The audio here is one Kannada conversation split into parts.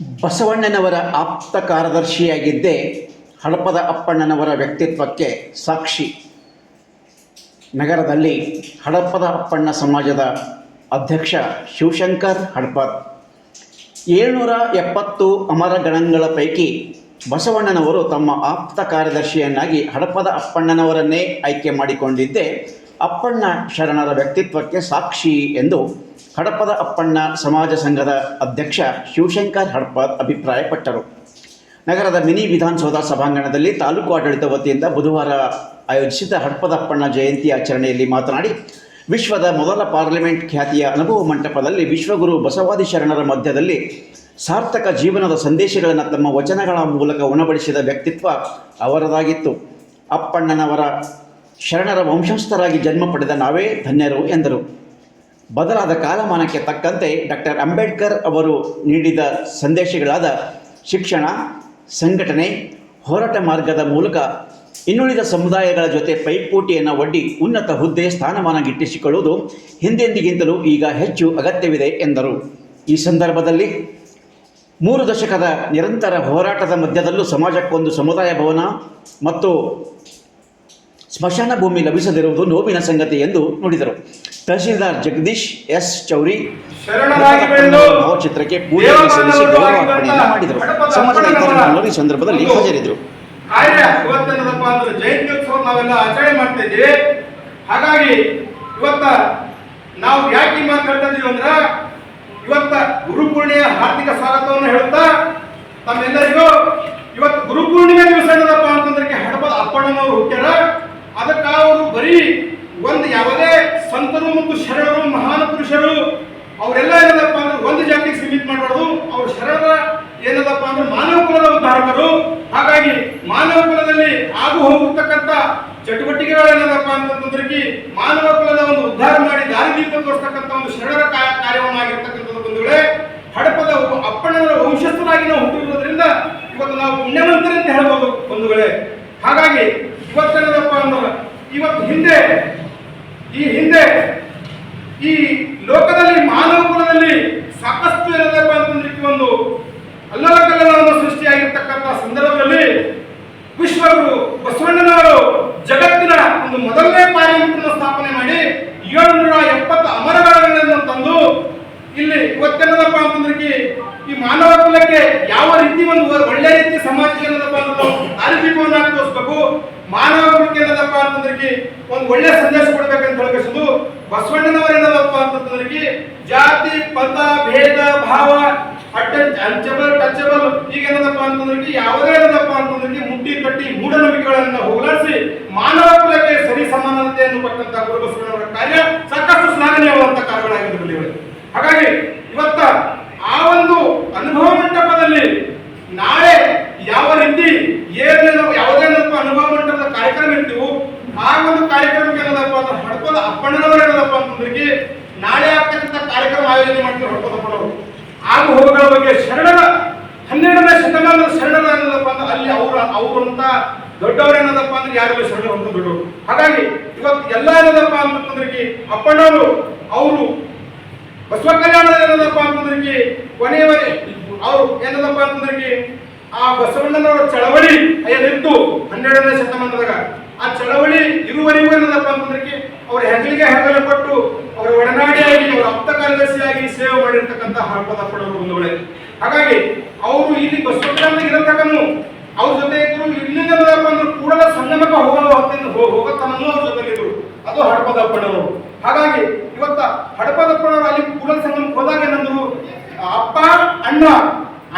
ಬಸವಣ್ಣನವರ ಆಪ್ತ ಕಾರ್ಯದರ್ಶಿಯಾಗಿದ್ದೇ ಹಡಪದ ಅಪ್ಪಣ್ಣನವರ ವ್ಯಕ್ತಿತ್ವಕ್ಕೆ ಸಾಕ್ಷಿ. ನಗರದಲ್ಲಿ ಹಡಪದ ಅಪ್ಪಣ್ಣ ಸಮಾಜದ ಅಧ್ಯಕ್ಷ ಶಿವಶಂಕರ್ ಹಡಪದ್ 770 ಅಮರ ಗಣಗಳ ಪೈಕಿ ಬಸವಣ್ಣನವರು ತಮ್ಮ ಆಪ್ತ ಕಾರ್ಯದರ್ಶಿಯನ್ನಾಗಿ ಹಡಪದ ಅಪ್ಪಣ್ಣನವರನ್ನೇ ಆಯ್ಕೆ ಮಾಡಿಕೊಂಡಿದ್ದೇ ಅಪ್ಪಣ್ಣ ಶರಣರ ವ್ಯಕ್ತಿತ್ವಕ್ಕೆ ಸಾಕ್ಷಿ ಎಂದು ಹಡಪದ ಅಪ್ಪಣ್ಣ ಸಮಾಜ ಸಂಘದ ಅಧ್ಯಕ್ಷ ಶಿವಶಂಕರ್ ಹಡಪದ್ ಅಭಿಪ್ರಾಯಪಟ್ಟರು. ನಗರದ ಮಿನಿ ವಿಧಾನಸೌಧ ಸಭಾಂಗಣದಲ್ಲಿ ತಾಲೂಕು ಆಡಳಿತ ವತಿಯಿಂದ ಬುಧವಾರ ಆಯೋಜಿಸಿದ ಹಡಪದ ಅಪ್ಪಣ್ಣ ಜಯಂತಿ ಆಚರಣೆಯಲ್ಲಿ ಮಾತನಾಡಿ, ವಿಶ್ವದ ಮೊದಲ ಪಾರ್ಲಿಮೆಂಟ್ ಖ್ಯಾತಿಯ ಅನುಭವ ಮಂಟಪದಲ್ಲಿ ವಿಶ್ವಗುರು ಬಸವಾದಿ ಶರಣರ ಮಧ್ಯದಲ್ಲಿ ಸಾರ್ಥಕ ಜೀವನದ ಸಂದೇಶಗಳನ್ನು ತಮ್ಮ ವಚನಗಳ ಮೂಲಕ ಉಣಬಡಿಸಿದ ವ್ಯಕ್ತಿತ್ವ ಅವರದಾಗಿತ್ತು. ಅಪ್ಪಣ್ಣನವರ ಶರಣರ ವಂಶಸ್ಥರಾಗಿ ಜನ್ಮ ಪಡೆದ ನಾವೇ ಧನ್ಯರು ಎಂದರು. ಬದಲಾದ ಕಾಲಮಾನಕ್ಕೆ ತಕ್ಕಂತೆ ಡಾಕ್ಟರ್ ಅಂಬೇಡ್ಕರ್ ಅವರು ನೀಡಿದ ಸಂದೇಶಗಳಾದ ಶಿಕ್ಷಣ, ಸಂಘಟನೆ, ಹೋರಾಟ ಮಾರ್ಗದ ಮೂಲಕ ಇನ್ನುಳಿದ ಸಮುದಾಯಗಳ ಜೊತೆ ಪೈಪೋಟಿಯನ್ನು ಒಡ್ಡಿ ಉನ್ನತ ಹುದ್ದೆ ಸ್ಥಾನಮಾನ ಗಿಟ್ಟಿಸಿಕೊಳ್ಳುವುದು ಹಿಂದೆಂದಿಗಿಂತಲೂ ಈಗ ಹೆಚ್ಚು ಅಗತ್ಯವಿದೆ ಎಂದರು. ಈ ಸಂದರ್ಭದಲ್ಲಿ 3 ದಶಕದ ನಿರಂತರ ಹೋರಾಟದ ಮಧ್ಯದಲ್ಲೂ ಸಮಾಜಕ್ಕೊಂದು ಸಮುದಾಯ ಭವನ ಮತ್ತು ಸ್ಮಶಾನ ಭೂಮಿ ಲಭಿಸದಿರುವುದು ನೋವಿನ ಸಂಗತಿ ಎಂದು ನುಡಿದರು. ತಹಶೀಲ್ದಾರ್ ಜಗದೀಶ್ ಎಸ್ ಚೌರಿ ಭಾವಚಿತ್ರಕ್ಕೆ ಪೂಜೆ ಸಲ್ಲಿಸಿ ಗೌರವಾರ್ಪಣೆಯನ್ನು ಮಾಡಿದರು. ಸಮಾಜದ ಇತರರು ಈ ಸಂದರ್ಭದಲ್ಲಿ ಹಾಜರಿದ್ದರು. ಜಯಂತ್ಯೋತ್ಸವ ನಾವೆಲ್ಲ ಆಚರಣೆ ಮಾಡ್ತಾ ಇದ್ದೀವಿ. ಹಾಗಾಗಿ ಇವತ್ತ ನಾವು ಯಾಕೆ ಮಾತಾಡ್ತಾ ಇದೀವಿ ಅಂದ್ರೆ, ಇವತ್ತ ಗುರುಪೂರ್ಣಿಮೆಯ ಹಾರ್ದಿಕ ಸ್ವಾಗತವನ್ನು ಹೇಳುತ್ತಾ ತಮ್ಮೆಲ್ಲರಿಗೂ ಇವತ್ತು ಗುರುಪೂರ್ಣಿಮೆ ದಿವಸ ಏನದಪ್ಪ ಅಂತಂದ್ರೆ ಹಡಪದ ಅಪ್ಪಣ್ಣನವರು ಹುಟ್ಟ್ಯಾರ. ಅದಕ್ಕೆ ಅವರು ಬರೀ ಒಂದು ಯಾವುದೇ ಸಂತರು ಮತ್ತು ಶರಣರು, ಮಹಾನ್ ಪುರುಷರು ಅವರೆಲ್ಲ ಏನದಪ್ಪ ಅಂದ್ರೆ ಒಂದು ಜಾತಿಗೆ ಸೀಮಿತ ಮಾಡಬಾರ್ದು. ಅವ್ರ ಶರಣರ ಏನದಪ್ಪ ಅಂದ್ರೆ ಮಾನವ ಕುಲದ ಉದ್ಧಾರಕರು. ಹಾಗಾಗಿ ಮಾನವ ಕುಲದಲ್ಲಿ ಆಗು ಹೋಗತಕ್ಕಂಥ ಚಟುವಟಿಕೆಗಳೇನದಪ್ಪ ಅಂತಂದ್ರೆ ಮಾನವ ಕುಲದ ಒಂದು ಉದ್ಧಾರ ಮಾಡಿ ದಾರಿದೀಪ ತೋರಿಸ್ತಕ್ಕಂಥ ಒಂದು ಶರಣರ ಕಾರ್ಯವನ್ನಾಗಿರ್ತಕ್ಕಂಥದ್ದು ಬಂಧುಗಳೇ. ಹಡಪದ ಅಪ್ಪಣ್ಣವರ ವಂಶಸ್ಥರಾಗಿ ನಾವು ಹುಟ್ಟಿರುವುದರಿಂದ ಇವತ್ತು ನಾವು ಪುಣ್ಯವಂತರಂತ ಹೇಳ್ಬೋದು ಬಂಧುಗಳೇ. ಹಾಗಾಗಿ ಇವತ್ತೇನದಪ್ಪ ಅಂದ್ರೆ ಇವತ್ತು ಹಿಂದೆ ಈ ಲೋಕದಲ್ಲಿ ಮಾನವ ಕುಲದಲ್ಲಿ ಸಾಕಷ್ಟು ಏನದಪ್ಪ ಅಂತಂದ್ರೆ ಒಂದು ಅಲ್ಲಕಲ್ಲವನ್ನು ಸೃಷ್ಟಿಯಾಗಿರ್ತಕ್ಕಂಥ ಸಂದರ್ಭದಲ್ಲಿ ವಿಶ್ವಗುರು ಬಸವಣ್ಣನವರು ಜಗತ್ತಿನ ಒಂದು ಮೊದಲನೇ ಪಾರ್ಲಿಮೆಂಟ್ ಸ್ಥಾಪನೆ ಮಾಡಿ 770 ಅಮರಗಳನ್ನು ತಂದು ಇಲ್ಲಿ ಇವತ್ತೇನದಪ್ಪ ಅಂತಂದ್ರೆ ಈ ಮಾನವ ಕುಲಕ್ಕೆ ಯಾವ ರೀತಿ ಒಂದು ಒಳ್ಳೆ ರೀತಿ ಸಮಾಜಕ್ಕೆ ಏನದಪ್ಪ ಅಂದ್ರೆ ದಾರಿದೀಪವನ್ನು ತೋರಿಸ್ಬೇಕು, ಮಾನವ ಕುಲಕ್ಕೆ ಏನದಪ್ಪ ಅಂತಂದ್ರೆ ಒಂದು ಒಳ್ಳೆ ಸಂದೇಶ ಕೊಡ್ಬೇಕಂತ ಹೇಳ್ಕೊಂಡು ಬಸವಣ್ಣನವರು ಏನದಪ್ಪ ಅಂತಂದ್ರೆ ಜಾತಿ, ಪಂಥ, ಭೇದ ಭಾವ, ಅನ್ಟಚಬಲ್, ಟಚಬಲ್ ಈಗೇನದಪ್ಪ ಅಂತಂದ್ರೆ ಯಾವುದೇ ಏನದಪ್ಪ ಅಂತಂದ್ರೆ ಮುಟ್ಟಿ ಕಟ್ಟಿ ಮೂಢನಂಬಿಕೆಗಳನ್ನ ಹೋಗಲಾಡಿಸಿ ಮಾನವ ಕುಲಕ್ಕೆ ಸರಿ ಸಮಾನತೆಯನ್ನು ಕೊಟ್ಟಂತ ಗುರು ಬಸವಣ್ಣನವರ ಕಾರ್ಯ ಸಾಕಷ್ಟು ಶ್ಲಾಘನೀಯವಾದಂತ ಕಾರ್ಯಗಳಾಗಿದ್ದು. ಹಾಗಾಗಿ ಇವತ್ತ ಆ ಒಂದು ಅನುಭವ ಮಂಟಪದಲ್ಲಿ ನಾಳೆ ಯಾವ ರೀತಿ ಯಾವುದೇನಪ್ಪ ಅನುಭವ ಮಂಟಪದ ಕಾರ್ಯಕ್ರಮ ಇರ್ತೀವೋ ಆ ಒಂದು ಕಾರ್ಯಕ್ರಮಕ್ಕೆ ಏನದಪ್ಪ ಅಂದ್ರೆ ಹಡಪದ ಅಪ್ಪಣ್ಣನವರು ಏನದಪ್ಪ ಅಂತಂದ್ರೆ ನಾಳೆ ಆಗ್ತಕ್ಕಂಥ ಕಾರ್ಯಕ್ರಮ ಆಯೋಜನೆ ಮಾಡ್ತಾರೆ. ಹಡಪದ ಅಪ್ಪಣ್ಣವರು ಆಗು ಹೋಗುಗಳ ಬಗ್ಗೆ ಶರಣರ 12ನೇ ಶತಮಾನದ ಶರಣರ ಏನದಪ್ಪ ಅಂದ್ರೆ ಅಲ್ಲಿ ಅವರಂತ ದೊಡ್ಡವರೇನದಪ್ಪ ಅಂದ್ರೆ ಯಾರಿಲ್ಲ ಶರಣರು ಅಂತ ದೊಡ್ಡವರು. ಹಾಗಾಗಿ ಇವತ್ತು ಎಲ್ಲ ಏನದಪ್ಪ ಅಂತಂದ್ರೆ ಅಪ್ಪಣ್ಣವರು ಅವರು ಬಸವ ಕಲ್ಯಾಣದಲ್ಲಿ ಏನದಪ್ಪ ಅಂತಂದ್ರೆ ಕೊನೆಯವರೆ ಅವರು ಏನದಪ್ಪ ಅಂತಂದ್ರೆ ಆ ಬಸವಣ್ಣನವರ ಚಳವಳಿ ಏನಿತ್ತು 12ನೇ ಶತಮಾನದಾಗ ಆ ಚಳವಳಿ ಇರುವರೆಗೂ ಏನದಪ್ಪ ಅಂತಂದ್ರೆ ಅವ್ರ ಹೆಗಲಿಗೆ ಹೆಗಲ ಕೊಟ್ಟು ಅವರ ಒಡನಾಡಿಯಾಗಿ ಅವರ ಆಪ್ತ ಕಾರ್ಯದರ್ಶಿಯಾಗಿ ಸೇವೆ ಮಾಡಿರ್ತಕ್ಕಂಥ ಹಡಪದ ಅಪ್ಪಣ್ಣವರು ಬಂಧುಗಳೇ. ಹಾಗಾಗಿ ಅವರು ಇಲ್ಲಿ ಬಸವ ಕಲ್ಯಾಣದಾಗ ಇರತಕ್ಕಂಥ ಅವ್ರ ಜೊತೆ ಇದ್ರು. ಇಲ್ಲಿಂದ ಅಂದ್ರೆ ಕೂಡಲ ಸಂಗಮಕ್ಕೆ ಹೋಗತ್ತನೂ ಅವ್ರ ಜೊತೆಗಿದ್ರು. ಅದು ಹಡಪದ ಅಪ್ಪಣ್ಣವರು. ಹಾಗಾಗಿ ಇವತ್ತ ಹಡಪದ ಅಪ್ಪಣ್ಣವರು ಅಲ್ಲಿ ಕೂಡಲ ಸಂಗಮಕ್ಕೆ ಹೋದಾಗ ಏನಂದ್ರು, ಅಪ್ಪ ಅಣ್ಣ,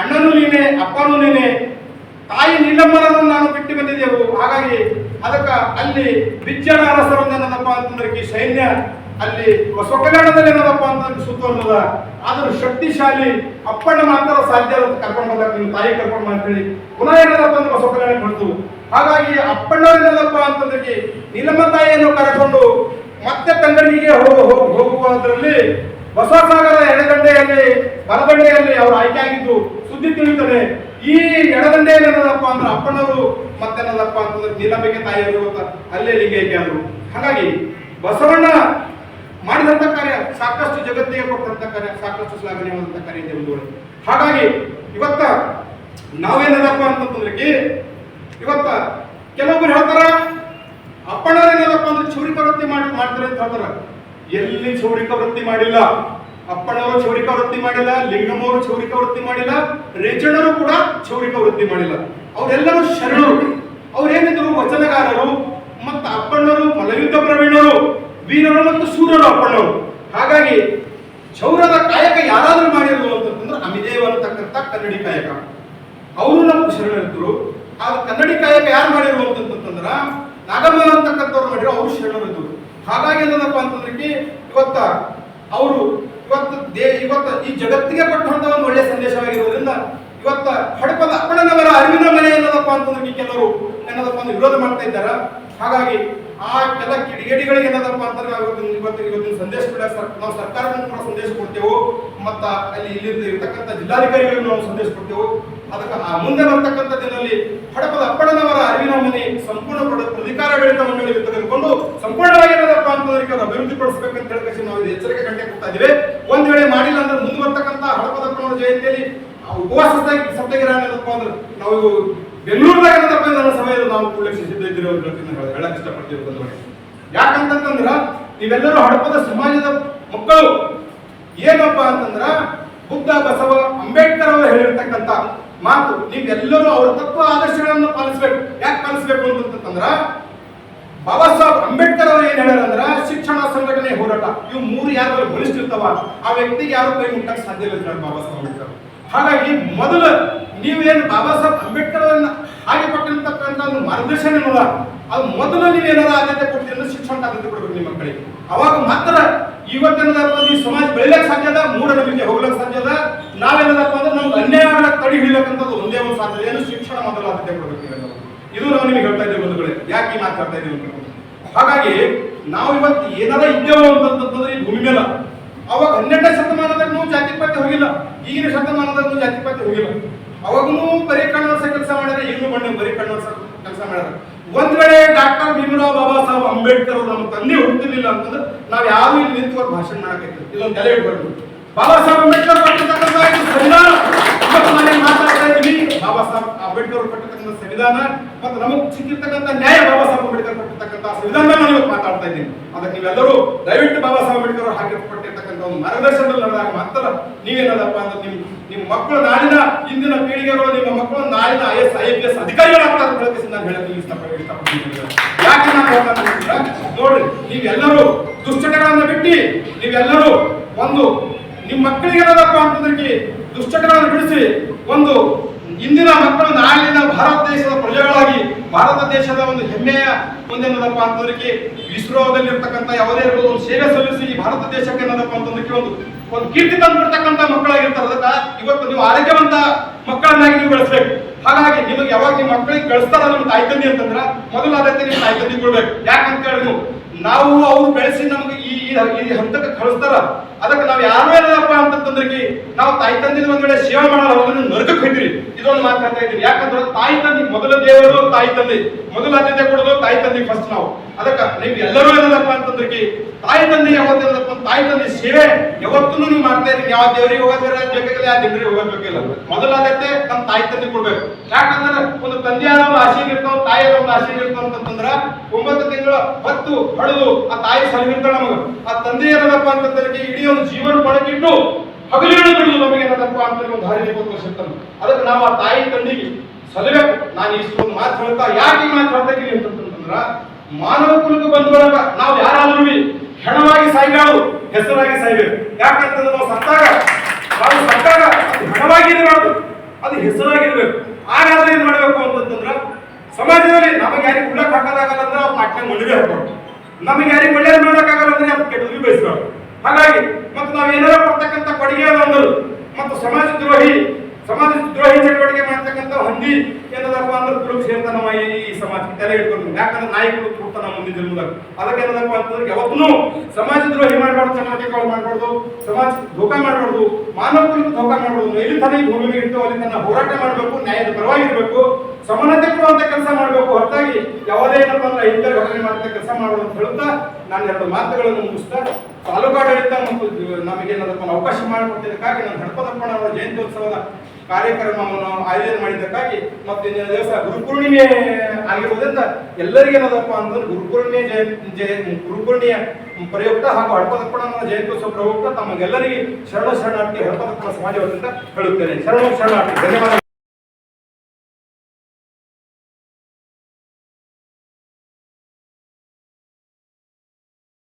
ಅಣ್ಣನೂ ನೀನೆ, ಅಪ್ಪನೂ ನೀನೆ, ತಾಯಿ ನೀಲಮ್ಮನನ್ನು ನಾನು ಬಿಟ್ಟು ಬಂದಿದ್ದೆವು. ಹಾಗಾಗಿ ಅದಕ್ಕ ಅಲ್ಲಿ ಬಿಜ್ಜಳ ಅರಸರನ್ನ ಏನದಪ್ಪ ಅಂತಂದ್ರೆ ಸೈನ್ಯ ಅಲ್ಲಿ ಬಸವ ಕಲ್ಯಾಣದಲ್ಲಿ ಏನದಪ್ಪ ಅಂತಂದ್ರೆ ಸುತ್ತುವನ್ನದ ಆದ್ರೂ ಶಕ್ತಿಶಾಲಿ ಅಪ್ಪಣ್ಣ ಮಾತ್ರ ಸಾಧ್ಯ ಕರ್ಕೊಂಡು ಬಂದಾಗ ನಿಮ್ಮ ತಾಯಿ ಕರ್ಕೊಂಡು ಅಂತೇಳಿ ಪುನಃ ಏನದಪ್ಪ ಅಂದ್ರೆ ಬಸವ ಕಲ್ಯಾಣ ಬಂತು. ಹಾಗಾಗಿ ಅಪ್ಪಣ್ಣವ್ರು ಏನದಪ್ಪ ಅಂತಂದ್ರೆ ನೀಲಮ್ಮ ತಾಯಿಯನ್ನು ಕರ್ಕೊಂಡು ಮತ್ತೆ ತಂಗಡಿಗೆ ಹೋಗುವುದರಲ್ಲಿ ಬಸವಸಾಗರ ಎಡದಂಡೆಯಲ್ಲಿ ಬಲದಂಡೆಯಲ್ಲಿ ಅವರು ಆಯ್ಕೆ ಆಗಿದ್ದು ಸುದ್ದಿ ತಿಳಿಯುತ್ತದೆ. ಈ ಎಡದಂಡೆಯಲ್ಲಿ ಏನದಪ್ಪ ಅಂದ್ರೆ ಅಪ್ಪಣ್ಣವರು ಮತ್ತೇನದಪ್ಪ ಅಂತಂದ್ರೆ ನೀಲಂಬಿಕೆ ತಾಯಿಯವರು ಅಲ್ಲೇ ಲಿಂಗೈಕ್ಯ ಆದರು. ಹಾಗಾಗಿ ಬಸವಣ್ಣ ಮಾಡಿದಂಥ ಕಾರ್ಯ ಸಾಕಷ್ಟು ಜಗತ್ತಿಗೆ ಕೊಟ್ಟಂತ ಕಾರ್ಯ, ಸಾಕಷ್ಟು ಶ್ಲಾಘನೀಯವಾದಂಥ ಕಾರ್ಯ ಇದೆ. ಹಾಗಾಗಿ ಇವತ್ತ ನಾವೇನದಪ್ಪ ಅಂತಂದ್ರೆ ಇವತ್ತ ಕೆಲವೊಬ್ರು ಹೇಳ್ತಾರ ಅಪ್ಪಣ್ಣವ್ರು ಏನದಪ್ಪ ಅಂದ್ರೆ ಚೌರಿಕ ವೃತ್ತಿ ಮಾಡ್ತಾರೆ ಅಂತ ಹೇಳ್ತಾರ. ಎಲ್ಲಿ ಚೌರಿಕ ವೃತ್ತಿ ಮಾಡಿಲ್ಲ, ಅಪ್ಪಣ್ಣವರು ಚೌರಿಕ ವೃತ್ತಿ ಮಾಡಿಲ್ಲ, ಲಿಂಗಮ್ಮವರು ಚೌರಿಕ ವೃತ್ತಿ ಮಾಡಿಲ್ಲ, ರೇಚಣ್ಣರು ಕೂಡ ಚೌರಿಕ ವೃತ್ತಿ ಮಾಡಿಲ್ಲ. ಅವರೆಲ್ಲರೂ ಶರಣರು. ಅವ್ರೇನಿದ್ರು ವಚನಗಾರರು. ಮತ್ತು ಅಪ್ಪಣ್ಣವರು ಮಲಯುದ್ಧ ಪ್ರವೀಣರು, ವೀರರು ಮತ್ತು ಶೂರರು ಅಪ್ಪಣ್ಣವರು. ಹಾಗಾಗಿ ಚೌರದ ಕಾಯಕ ಯಾರಾದ್ರೂ ಮಾಡಿದ್ರು ಅಂತಂದ್ರೆ ಅಮಿದೇವ್ ಅಂತಕ್ಕಂಥ ಕನ್ನಡಿ ಕಾಯಕ, ಅವರು ನಮ್ಮ ಶರಣರಿದ್ರು. ಆಗ ಕನ್ನಡಿ ಕಾಯಕ ಯಾರು ಮಾಡಿದ್ರು ಅಂತಂದ್ರ ನಾಗಮ್ಮ ಅಂತಕ್ಕಂಥವ್ರು ಮಾಡಿರೋ ಅವರು ಶರಣರಿದ್ರು. ಹಾಗಾಗಿ ಏನದಪ್ಪ ಅಂತಂದ್ರೆ ಇವತ್ತ ಅವರು ಇವತ್ತ ಈ ಜಗತ್ತಿಗೆ ಕೊಟ್ಟಂತ ಒಂದು ಒಳ್ಳೆಯ ಸಂದೇಶವಾಗಿರೋದ್ರಿಂದ ಇವತ್ತ ಹಡಪದ ಅಪ್ಪಣ್ಣನವರ ಅರಿವಿನ ಮನೆ ಏನದಪ್ಪ ಅಂತಂದ್ರೆ ಕೆಲವರು ಏನದಪ್ಪ ಅಂದ್ರೆ ವಿರೋಧ ಮಾಡ್ತಾ ಇದ್ದಾರ. ಹಾಗಾಗಿ ಆ ಕೆಲ ಕಿಡಿಗೇಡಿಗಳಿಗೆ ಏನದಪ್ಪ ಅಂತಂದ್ರೆ ಇವತ್ತಿನ ಸಂದೇಶ ನಾವು ಸರ್ಕಾರವನ್ನು ಕೂಡ ಸಂದೇಶ ಕೊಡ್ತೇವೆ, ಮತ್ತ ಅಲ್ಲಿ ಇಲ್ಲಿ ಇರ್ತಕ್ಕಂಥ ಜಿಲ್ಲಾಧಿಕಾರಿಗಳಿಗೂ ನಾವು ಸಂದೇಶ ಕೊಡ್ತೇವೆ. ಅದಕ್ಕೆ ಆ ಮುಂದೆ ಬರ್ತಕ್ಕಂಥ ದಿನದಲ್ಲಿ ಹಡಪದ ಅಪ್ಪಣ್ಣನವರ ಅರಿವಿನ ಮನೆ ಸಂಪೂರ್ಣ ಪ್ರಧಿಕಾರಾಡಳಿತ ಮಂಡಳಿಗೆ ತೆಗೆದುಕೊಂಡು ಸಂಪೂರ್ಣವಾಗಿ ಏನದಪ್ಪ ಅಂತಂದ್ರೆ ಅಭಿವೃದ್ಧಿ ಪಡಿಸಬೇಕಂತ ಹೇಳಿ ನಾವು ಎಚ್ಚರಿಕೆ ಗಂಟೆ ಕೊಡ್ತಾ ಇದ್ದೀವಿ. ಒಂದ್ ವೇಳೆ ಮಾಡಿಲ್ಲ ಅಂದ್ರೆ ಮುಂದೆ ಬರ್ತಕ್ಕಂಥ ಹಡಪದ ಅಪ್ಪಣ್ಣವರ ಜಯಂತಿಯಲ್ಲಿ ಉಪವಾಸ ಸತ್ಯಾಗ್ರಹ ಅಂದ್ರೆ ನಾವು ಬೆಂಗಳೂರಿನಾಗ ಏನದಪ್ಪ ನನ್ನ ಸಮಯದಲ್ಲಿ ನಾವು ಕೂಡಲೇ ಸಿದ್ಧ ಇದ್ದೀವಿ ಅಂತ ಹೇಳಕ್ ಇಷ್ಟಪಡ್ತೀವಿ. ಯಾಕಂತಂದ್ರ ನೀವೆಲ್ಲರೂ ಹಡಪದ ಸಮಾಜದ ಮಕ್ಕಳು. ಏನಪ್ಪ ಅಂತಂದ್ರ ಬುದ್ಧ, ಬಸವ, ಅಂಬೇಡ್ಕರ್ ಅವರು ಹೇಳಿರ್ತಕ್ಕಂಥ ಮಾತು ನೀವೆಲ್ಲರೂ ಅವರ ತತ್ವ ಆದರ್ಶಗಳನ್ನು ಪಾಲಿಸ್ಬೇಕು. ಯಾಕೆ ಪಾಲಿಸ್ಬೇಕು ಅಂತಂದ್ರ ಬಾಬಾ ಸಾಹೇಬ್ ಅಂಬೇಡ್ಕರ್ ಅವರು ಏನ್ ಹೇಳ್ಯಾರಂದ್ರ ಶಿಕ್ಷಣ, ಸಂಘಟನೆ, ಹೋರಾಟ ಇವು ಮೂರು ಯಾರು ಬಲಿಷ್ಠಿರ್ತಾವ ಆ ವ್ಯಕ್ತಿಗೆ ಯಾರು ಕೈ ಮುಟ್ಟಕ್ಕೆ ಸಾಧ್ಯ ಇಲ್ಲ ಬಾಬಾ ಸಾಹೇಬ್ ಅಂಬೇಡ್ಕರ್. ಹಾಗಾಗಿ ಮೊದಲು ನೀವೇನು ಬಾಬಾ ಸಾಹೇಬ್ ಅಂಬೇಡ್ಕರ್ ಅವರನ್ನ ಹಾಗೆ ಕೊಟ್ಟಿರ್ತಕ್ಕಂಥ ಒಂದು ಮಾರ್ಗದರ್ಶನ ಏನಲ್ಲ, ಅದು ಮೊದಲು ನೀವೇನಾರ ಆದ್ಯತೆ ಕೊಡ್ತೀರ ಶಿಕ್ಷಣಕ್ಕೆ ಆದ್ಯತೆ ಕೊಡ್ಬೇಕು ನಿಮ್ಮ ಮಕ್ಕಳಿಗೆ. ಅವಾಗ ಮಾತ್ರ ಇವತ್ತೇನದಪ್ಪ ಈ ಸಮಾಜ ಬೆಳಿಲಕ್ಕೆ ಸಾಧ್ಯ ಅದ, ಮೂಢನಂಬಿಕೆ ಹೋಗ್ಲಕ್ಕೆ ಸಾಧ್ಯ ಅದ. ನಾವೇನದಪ್ಪ ಅಂದ್ರೆ ನಮ್ಗೆ ಅನ್ಯಾಯ ತಡೆ ಹಿಡಿಯಬೇಕಂತದ್ದು ಒಂದೇ ಒಂದು ಸಾಧ್ಯ ಏನು ಶಿಕ್ಷಣ ಮೊದಲು ಆದ್ಯತೆ ಕೊಡ್ಬೇಕು. ಇದು ನಾವು ನಿಮಗೆ ಹೇಳ್ತಾ ಇದ್ದೀವಿ ಬಂಧುಗಳೇ, ಯಾಕೆ ಮಾತಾಡ್ತಾ ಇದ್ದೀವಿ ಅಂತ. ಹಾಗಾಗಿ ನಾವು ಇವತ್ತು ಏನಾರ ಇದ್ದೇವೆ ಅಂತಂತಂದ್ರೆ ಈ ಭೂಮಿ ಮೇಲೆ ಅವಾಗ 12ನೇ ಶತಮಾನದಾಗ ಜಾತಿಪಾತಿ ಹೋಗಿಲ್ಲ, ಈಗಿನ ಶತಮಾನದಾಗ ಜಾತಿಪಾತಿ ಹೋಗಿಲ್ಲ. ಅವಾಗೂ ಬರೀ ಕಣ್ಣವರ್ಸ ಕೆಲಸ ಮಾಡ್ಯಾರ, ಈಗಲೂ ಬರೀ ಕಣ್ಣವರ್ಸ ಕೆಲಸ ಮಾಡ್ಯಾರ. ಒಂದ್ ವೇಳೆ ಡಾಕ್ಟರ್ ಭೀಮರಾವ್ ಬಾಬಾ ಸಾಹೇಬ್ ಅಂಬೇಡ್ಕರ್ ಅವರು ನಮ್ಮ ತಂದೆ ಹುಟ್ಟಿರ್ಲಿಲ್ಲ ಅಂತಂದ್ರೆ ನಾವ್ ಯಾರು ಇಲ್ಲಿ ನಿಂತು ಭಾಷಣ ಮಾಡಕೈತಿ. ಇದೊಂದು ತಲೆ ಇಟ್ಬಾರ್ದು. ಬಾಬಾ ಸಾಹೇಬ್ ಅಂಬೇಡ್ಕರ್ ಕೊಟ್ಟಿರ್ತಕ್ಕಂಥ ಸಂವಿಧಾನ ಮಾತಾಡ್ತಾ ಇದ್ದೀವಿ. ಬಾಬಾ ಸಾಹೇಬ್ ಅಂಬೇಡ್ಕರ್ ಕೊಟ್ಟಿರ್ತಕ್ಕಂಥ ಸಂವಿಧಾನ ಮತ್ತು ನಮಗೆ ಸಿಕ್ಕಿರ್ತಕ್ಕಂಥ ನ್ಯಾಯ ಬಾಬಾ ಸಾಹೇಬ್ ಅಂಬೇಡ್ಕರ್ ಕೊಟ್ಟಿರ್ತಕ್ಕಂಥ ಸಂವಿಧಾನ ನಾನು ಇವತ್ತು ಮಾತಾಡ್ತಾ ಇದ್ದೀನಿ. ಅದಕ್ಕೆ ನೀವೆಲ್ಲರೂ ದಯವಿಟ್ಟು ಬಾಬಾ ಸಾಹೇಬ್ ಅಂಬೇಡ್ಕರ್ ಅವರು ಹಾಕಿಕೊಟ್ಟಿರ್ತಕ್ಕಂಥ ಒಂದು ಮಾರ್ಗದರ್ಶನದಲ್ಲಿ ನಡೆದಾಗ ಮಾತ್ರ ನೀವೇನದಪ್ಪ ಅಂದ್ರೆ ನಿಮ್ಮ ಮಕ್ಕಳು ನಾಳಿನ ಇಂದಿನ ಪೀಳಿಗೆಗಳು, ನಿಮ್ಮ ಮಕ್ಕಳು ನಾಳಿನ IAS IPS ಅಧಿಕಾರಿಗಳಾಗ್ತಾರೆ ಅಂತ ಹೇಳಕ್ಕೆ ನಾನು ಹೇಳಕ್ಕೆ ಇಷ್ಟಪಡ್ತೀನಿ. ಯಾಕೆ ನಾನು ಹೇಳ್ತಾ ನೋಡ್ರಿ, ನೀವೆಲ್ಲರೂ ದುಶ್ಚಟಗಳನ್ನ ಬಿಟ್ಟು ನೀವೆಲ್ಲರೂ ಒಂದು ನಿಮ್ಮ ಮಕ್ಕಳಿಗೆ ಏನದಪ್ಪ ಅಂತಂದ್ರೆ ದುಶ್ಚಟಗಳನ್ನು ಬಿಡಿಸಿ ಒಂದು ಇಂದಿನ ಮಕ್ಕಳು ನಾಳಿನ ಭಾರತ ದೇಶದ ಪ್ರಜೆಗಳಾಗಿ ಭಾರತ ದೇಶದ ಒಂದು ಹೆಮ್ಮೆಯ ಮುಂದೇನದಪ್ಪ ಅಂತಂದ್ರೆ ಇಸ್ರೋದಲ್ಲಿರ್ತಕ್ಕಂಥ ಯಾವುದೇ ಇರ್ಬೋದು ಒಂದು ಸೇವೆ ಸಲ್ಲಿಸಿ ಭಾರತ ದೇಶಕ್ಕೆ ಏನದಪ್ಪ ಅಂತಂದ್ರೆ ಒಂದು ಕೀರ್ತಿ ತಂದ್ಬಿಡ್ತಕ್ಕಂಥ ಮಕ್ಕಳಾಗಿರ್ತಾರೆ. ಅದಕ್ಕೆ ಇವತ್ತು ನೀವು ಆರೋಗ್ಯವಂತ ಮಕ್ಕಳನ್ನಾಗಿ ನೀವು ಬೆಳೆಸ್ಬೇಕು. ಹಾಗಾಗಿ ನಿಮಗೆ ಯಾವಾಗ ನಿಮ್ಮ ಮಕ್ಕಳಿಗೆ ಕಳಿಸ್ತಾರ ನಿಮ್ಮ ತಾಯಿ ತಂದೆ ಅಂತಂದ್ರ ಮೊದಲ ಆದ್ಯತೆ ನಿಮ್ಮ ತಾಯಿ ತಂದೆ ಕೊಡ್ಬೇಕು. ಯಾಕಂತ ಹೇಳಿ ನಾವು ಅವ್ರು ಬೆಳೆಸಿ ನಮಗೆ ಈ ಹಂತಕ್ಕೆ ಕಳಿಸ್ತಾರ, ಅದಕ್ಕೆ ನಾವು ಯಾರು ಏನಪ್ಪ ಅಂತಂದ್ರೆ ನಾವು ತಾಯಿ ತಂದೆ ಒಂದ್ ವೇಳೆ ಸೇವೆ ಮಾಡಲ್ಲ ಹೋದ್ರೆ ನರಕಕ್ಕೆ ಹೋಯ್ತೀರಿ. ಇದೊಂದು ಮಾತಾಡ್ತಾ ಇದ್ದೀರಿ. ಯಾಕಂದ್ರೆ ತಾಯಿ ತಂದೆ ಮೊದಲ ದೇವರು, ತಾಯಿ ತಂದೆ ಮೊದಲ ಆದ್ಯತೆ ಕೊಡೋದು ತಾಯಿ ತಂದೆ ಫಸ್ಟ್ ನಾವು. ಅದಕ್ಕೆ ನೀವು ಎಲ್ಲರೂ ಏನದಪ್ಪ ಅಂತಂದ್ರೆ ತಾಯಿ ತಂದೆ ಯಾವತ್ತೇನಪ್ಪ ತಾಯಿ ತಂದೆ ಸೇವೆ ಯಾವತ್ತೂ ನೀವು ಮಾಡ್ತಾ ಇರಿ. ಯಾವ ದೇವರಿಗೆ ಹೋಗೋದಿಲ್ಲ, ಯಾವ ದೇವರಿಗೆ ಹೋಗೋದಿಲ್ಲ. ಮೊದಲ ಆದ್ಯತೆ ನಮ್ಮ ತಾಯಿ ತಂದೆ ಕೊಡ್ಬೇಕು. ಯಾಕಂದ್ರೆ ಒಂದು ತಂದೆಯಾದ ಒಂದು ಆಸೆ ಇರ್ತಾವ, ತಾಯಿಯಾದ ಒಂದು ಆಸೆ ಇರ್ತಾವ ಅಂತಂದ್ರ 9 ತಿಂಗಳ ಹೊತ್ತು ಹೊಡೆದು ಆ ತಾಯಿ ಸಲಹಿರ್ತಾಳ ನಮಗ. ಆ ತಂದೆ ಏನದಪ್ಪ ಅಂತಂದ್ರೆ ಇಡೀ ಒಂದು ಜೀವನ ಬಳಕಿಟ್ಟು ಹಗಲಿರುಳು ಬಿಡುದು ನಮಗೆ ಏನದಪ್ಪ ಅಂತಂದ್ರೆ ಒಂದು 20 ವರ್ಷ ಇರ್ತಾನೆ. ಅದಕ್ಕೆ ನಾವು ಆ ತಾಯಿ ತಂದೆಗೆ ಸಲಬೇಕು. ನಾನು ಇಷ್ಟೊಂದು ಮಾತು ಹೇಳ್ತಾ ಯಾಕೆ ಈ ಮಾತು ಹೇಳ್ತಾ ಇದ್ದೀನಿ ಅಂತಂದ್ರ ಮಾನವ ಕುಲಕ್ಕೆ ಬಂದೊಳಗ ನಾವು ಯಾರಾದ್ರೂ ಹೆಣವಾಗಿ ಸಾಯ್ಗಾಡು, ಹೆಸರಾಗಿ ಸಾಯ್ಬೇಕು. ಯಾಕಂತಂದ್ರೆ ನಾವು ಸತ್ತಾಗ ಹೆಣವಾಗಿರ್ಬಾರ್ದು, ಅದು ಹೆಸರಾಗಿರ್ಬೇಕು. ಹಾಗಾದ್ರೆ ಏನ್ ಮಾಡ್ಬೇಕು ಅಂತಂದ್ರ ಸಮಾಜದಲ್ಲಿ ನಮಗೆ ಯಾರಿಗೆ ಉಳ್ಳಕ್ ಹಾಕೋದಾಗಲ್ಲ ಅಂದ್ರೆ ಅವ್ರು ಪಾಟ್ನಾಗ ಮಣ್ಣಿಗೆ ಹಾಕ್ಬಾರ್ದು, ನಮಗೆ ಯಾರಿಗೆ ಒಳ್ಳೇದು ಮಾಡೋಕ್ಕಾಗಲ್ಲ ಅಂದ್ರೆ ಅದು ಕೆಟ್ಟದ್ದು ಬಯಸ್ಬಾರ್ದು. ಹಾಗಾಗಿ ಮತ್ತು ನಾವು ಏನಾರ ಕೊಡ್ತಕ್ಕಂಥ ಕೊಡುಗೆ ಅಂದರು ಮತ್ತು ಸಮಾಜ ದ್ರೋಹಿ ಚಟುವಟಿಕೆ ಮಾಡ್ತಕ್ಕಂಥ ಹಂದಿ ಏನದಪ್ಪ ಅಂದ್ರೆ ಕುರುಕ್ ಸೇರ್ತಾನವ ಈ ಸಮಾಜಕ್ಕೆ ತಲೆ ಇಟ್ಕೊಂಡು. ಯಾಕಂದ್ರೆ ನಾಯಿಗಳು ಕೊಡ್ತಾನ ಮುಂದಿನ ಜನ್ಮದಾಗ. ಅದಕ್ಕೆ ಏನದಪ್ಪ ಅಂತಂದ್ರೆ ಯಾವತ್ತೂ ಸಮಾಜ ದ್ರೋಹಿ ಮಾಡಬಾರ್ದು, ಚಟುವಟಿಕೆಗಳು ಮಾಡಬಾರ್ದು, ಸಮಾಜ ಧೋಕಾ ಮಾಡಬಾರ್ದು, ಮಾನವ ಕುಲಕ್ಕೆ ಧೋಕಾ ಮಾಡಬಾರ್ದು. ಎಲ್ಲಿ ತನ ಈ ಭೂಮಿಗೆ ಇರ್ತೇವೆ ಅಲ್ಲಿ ತನ್ನ ಹೋರಾಟ ಮಾಡಬೇಕು, ನ್ಯಾಯದ ಪರವಾಗಿರ್ಬೇಕು, ಸಮಾನತೆ ಕೊಡುವಂತ ಕೆಲಸ ಮಾಡಬೇಕು. ಹೊರತಾಗಿ ಯಾವುದೇ ಏನಪ್ಪ ಅಂದ್ರೆ ಹಿಂದೆ ಘಟನೆ ಮಾಡ್ತಾ ಕೆಲಸ ಮಾಡೋದು ಅಂತ ಹೇಳುತ್ತಾ ನಾನು ಎರಡು ಮಾತುಗಳನ್ನು ಮುಗಿಸ್ತಾ ತಾಲೂಕಾಡಳಿತ ಮತ್ತು ನಮಗೇನಾದಪ್ಪ ಅವಕಾಶ ಮಾಡಿಕೊಟ್ಟಿದ್ದಕ್ಕಾಗಿ ನಾನು ಹಡಪದಪ್ಪನವರ ಜಯಂತ್ಯೋತ್ಸವದ ಕಾರ್ಯಕ್ರಮವನ್ನು ಆಯೋಜನೆ ಮಾಡಿದ್ದಕ್ಕಾಗಿ ಮತ್ತು ಇಂದಿನ ದಿವಸ ಗುರುಪೂರ್ಣಿಮೆ ಆಗಿರುವುದರಿಂದ ಎಲ್ಲರಿಗೂ ಏನದಪ್ಪ ಅಂತಂದ್ರೆ ಗುರುಪೂರ್ಣಿಮೆಯ ಪ್ರಯುಕ್ತ ಹಾಗೂ ಹಡಪದಪ್ಪನವರ ಜಯಂತ್ಯೋತ್ಸವ ಪ್ರಯುಕ್ತ ತಮಗೆಲ್ಲರಿಗೆ ಶರಣಾರ್ಥಿ ಹಡಪದಪ್ಪನ ಸಮಾಜ ವತಿಯಿಂದ ಹೇಳುತ್ತೇನೆ. ಶರಣಾರ್ಥಿ. ಧನ್ಯವಾದ.